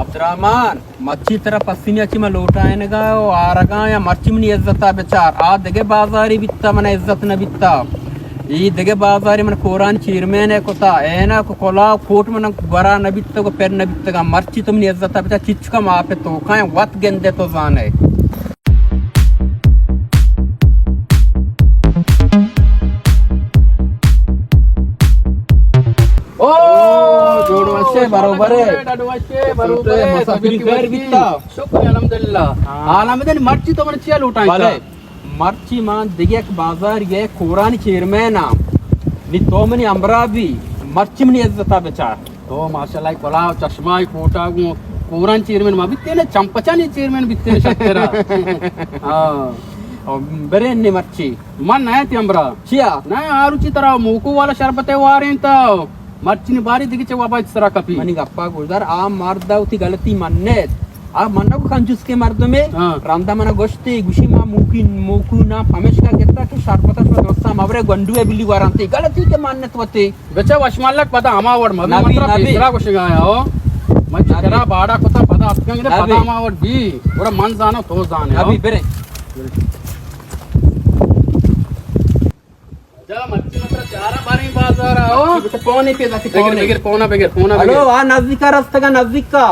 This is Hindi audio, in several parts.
अब्दुर्रहमान मच्छी तरह पसीने में लोटायनगा आरगा या मच्छी में इज्जत बेचार आ दगे बाजारी बित्ता मन इज्जत न बित्ता ई दगे बाजारी मन कोरान चेयरमैन कोता एना को कोला कोट मन बरा न बित्ता को पेर न बित्ता मच्छी तुम इज्जत बेचा चिचका मापे तो काए वत गेंदे तो जाने बरोबर मर्ची तो मर्ची लूटा मर्ची मान दिगे बाजार ये कोरानी चेयरमैन नी तो मनी अमरावी मर्ची मनी इज्जत बेचार तो माशाल्लाह कोला चश्मा कोटा कोरानी चेयरमैन मा बित्ते ने चंपचानी चेयरमैन बित्ते शक्करा हां बरे ने मर्ची मन नया ती अमरा चिया ना आरुचि तरह मूको वाला शरबते वारे तो मर्ची ने बारी दिखे वाबा इस तरह कपी मनी गप्पा गुजार आ मर्दा उती गलती मन्ने आ मन्ना को कंजूस के मर्द में रांदा मना गोश्ती गुशी मा मुकू ना पमेश का गेता के शरबता दोस्ता मवरे गंडुए बिल्ली वारंती गलती के मानने तोते बेचा वशमालक पदा अमावड मात्र बिसरा को शिगाया हो मैं जरा बाड़ा कोता पदा अतकंगे पदा अमावड बी पूरा मन जानो तो जाने अभी बेरे जा मच्छी मात्र चारा बारी बाजार आओ पौने पे जाती बेगर पौना बेगर हेलो आ नजदीक का रास्ता का नजदीक का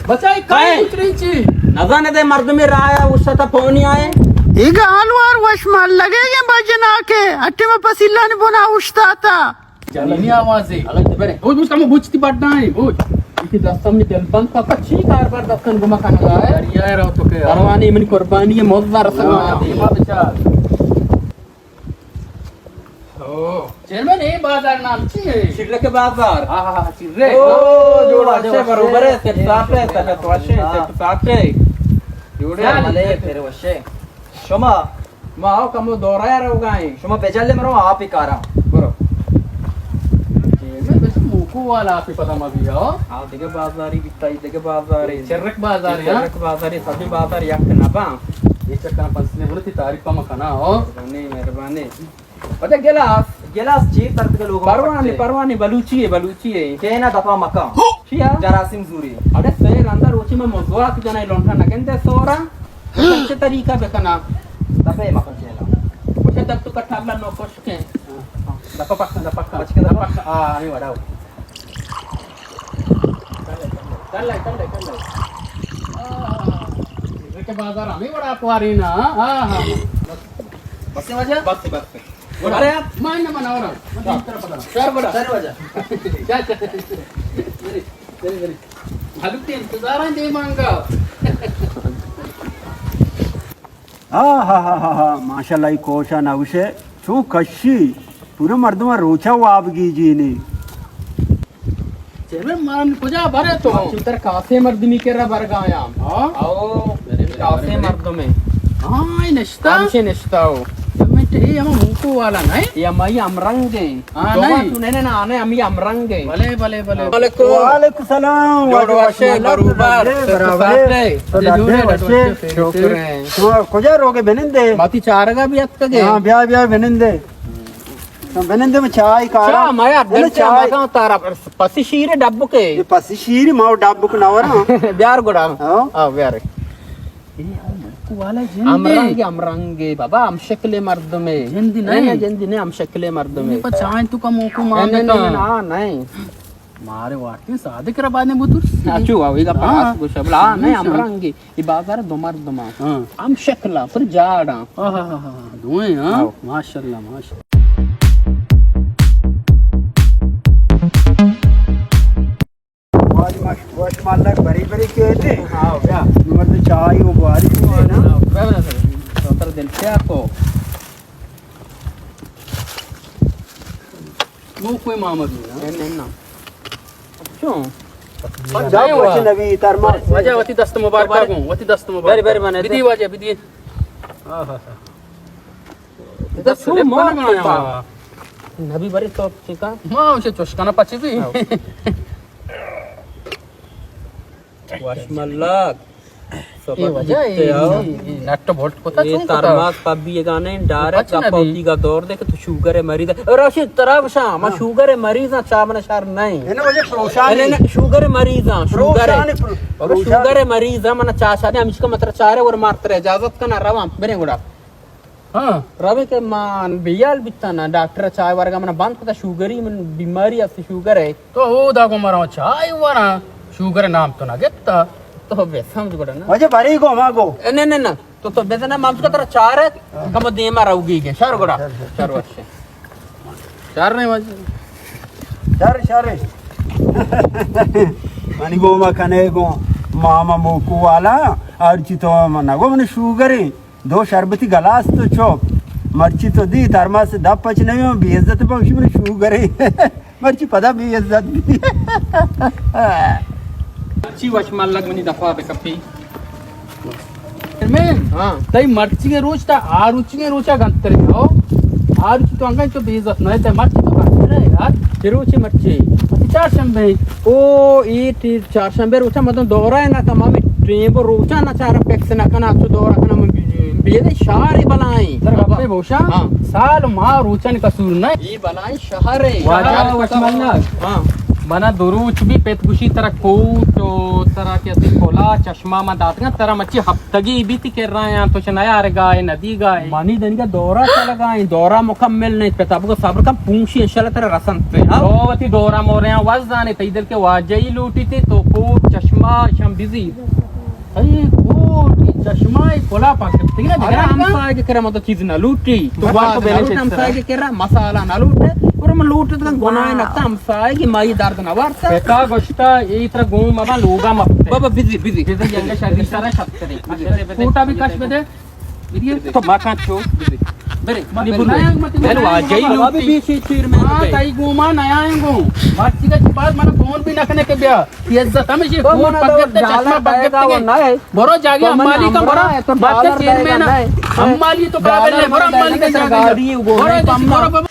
बचाई काय उतरीची नजाने दे मर्द में राया उससे तो पौनी आए ಈಗ ಹಲವಾರು ವರ್ಷ ಲಗೆಗೆ ಭಜನ ಆಕೆ ಅಟ್ಟಿಮ ಪಸಿಲ್ಲಾನಿ ಬೋನಾ ಉಷ್ತಾತ जलनी आवाज है अलग बरे बुझ बुझ कम बुझती पड़ना है बुझ इसी दस्तम ने दिल बंद का छी कारबार दस्तन गुमा खाना है यार ये रहो तो के परवानी मन कुर्बानी है मौजदार रसमा दे मा बेचार ओ चेयरमैन ए बाजार नाम छी है शिरले के बाजार हां हां शिरले ओ जोड़ा से बरोबर है सेट साफ है सेट वाशे सेट साफ है जोड़े वाले तेरे वशे शोमा माओ कम दोराया रहोगाए शोमा बेजाले मरो आप ही कारा बरो चेयरमैन बस मुको वाला आप ही पता मभी हो आ देगे बाजारी बिताई देगे बाजारी चरक बाजारी चरक बाजारी सभी बाजार यक नबा ये चक्कर पंसने बोलती तारीफ का मखाना हो मेहरबानी पता गिलास ची तरफ के लोग परवानी बलूची है केना दफा मका छिया जरासिम जूरी अरे सर अंदर ओची में मजवाक जना लोंठा नगंदे सोरा अच्छे तरीका बेकना दफे मका चला ओचे तब तो कठाबला नो कोश के दफा पक्का बच के दफा आ नहीं वडाओ कर ले के बाजार हमें बड़ा कुआरी ना हां बस अरे आप मान ना मनाओ ना सर बड़ा क्या मेरी भागते इंतजार है दे मांगा हा माशाल्लाह कोशा नवशे छू कशी पूरे मर्दमा रोचा वाबगी जी ने चेमे मान कुजा भरे तो चितर कासे मर्दमी के रा बर गाया हां आओ कासे मर्द में हां नश्ता हमसे नश्ता हो ये हम मुको वाला नहीं ये मई अमरंगे हां नहीं तू नहीं ना आने हम ये अमरंगे भले वालेकुम सलाम जोड़ो वशे बराबर तो कोजा रोगे बेनिंदे बाती चारगा भी अत्त के हां ब्याह बेनिंदे बेनिंदे में चाय का मैं अड्डल चाय का तारा पसी शीरे डब्बू के ये पसी शीरे माओ डब्बू को नवरा ब्यार गोड़ा हां ब्यार अमरंगे बाबा हम शक्ले मर्द में जंदी नहीं हम शक्ले मर्द में चाय तू का मोको मांगे ना नहीं मारे वाटे सादिक रबाने बुतुर आचू आवेगा पास को शबला नहीं अमरंगे ये बाजार दो मर्द में हम शक्ला फिर जाड़ा हां दोए हां माशाल्लाह वाश मालक बरी कहते हां क्या नंबर तो चाय वो बारी है ना तो दिल क्या को वो कोई मामद नहीं ना क्यों जाए वच नबी तरमा वजह वती दस्त मुबारक को वती दस्त मुबारक बरी माने विधि वजह विधि हां दस्त मन बनाया नबी बरी तो चिका मां उसे चुस्काना पची भी वाश मल्लक ये वजह ये नट बोल्ट को ये तरमास पब्बी ये गाने डायरेक्ट अपौती का दौर देख तो शुगर है मरीज राशि तरफ शाम शुगर है मरीज चामन शर नहीं है ना वजह प्रोशान नहीं शुगर है मरीज शुगर है मरीज मन चाशा ने हम इसका मतलब चारे और मारते रहे इजाजत का ना रवा बने गुड़ा हां रवे के मान बियाल बिता ना डॉक्टर चाय वर्ग मन बंद पता शुगर ही मन बीमारी है शुगर है तो वो दागो मारा चाय वरा शुगर नाम तो ना गेता तो बे समझ गुड़ा ना वजह बरी को मागो नहीं नहीं ना तो बेदना मामस का तरह चार है कम दे मारा उगी के शर गुड़ा चार वर्ष चार नहीं वजह शारे मनी गो मकने गो मामा मोकू वाला अर्ची तो मना गो मन शुगर है 2 शरबती गिलास तो चोप मर्ची तो दी थर्मा से दब पच नहीं हो बेइज्जत पे उसी में शुगर है मर्ची पता बेइज्जत भी अच्छी वशमाल लग मनी दफा पे कपी मैं हां तई मर्ची के रोज ता आरुचि के रोचा गंतर हो आरुचि तो अंगा तो बेइज्जत नहीं ते मर्ची तो गंतर है यार तिरुचि मर्ची चार शंबे ओ ई चार शंबे रोचा मतलब दोरा है ना तमाम ट्रेन रोचा ना चार पैक्स ना कना तो दोरा कना बेदे शारे बनाई सर गप्पे भोषा हां साल मा रोचन कसूर नहीं ये बनाई शहर है वाजा वशमाल ना हां बना दुरुच भी पेतगुशी तरह कोट तरह के ऐसे कोला चश्मा में दांत तरह मच्छी हफ्तगी भी ती कर रहे हैं तो चनाया अरे गाय नदी गाय मानी दनी का दौरा चला गए दौरा मुकम्मल नहीं पे तब को सब्र का पूंछी इंशाल्लाह तेरा रसन पे रोवती डोरा मोरे वज जाने ते इधर के वाजई लूटी थी तो कोट चश्मा शम बिजी अरे कोट चश्मा कोला पाके ठीक है अरे हम साए के करे मतलब चीज ना लूटी तो बात बेले हम साए के करे मसाला ना लूटे और मैं लूट तो गोनाए लगता हम साए की माई दर्द ना वारता एका गोश्ता ये तरह गूं मामा लोगा मपते बाबा बिजी इधर यंग शरीर सारा छत्तरी कोटा भी कश बदे ये तो माका छो बेरे मैं वाजई लूटी बीसी चीर में हां ताई गुमा नया आएंगो बात का बाद मन फोन भी नखने के ब्या इज्जत हम ये फोन पकड़ते चश्मा पकड़ते बरो जागे अम्माली का बरो बात के चेयरमैन अम्माली तो बराबर ले बरो अम्माली का जागे गाड़ी वो बरो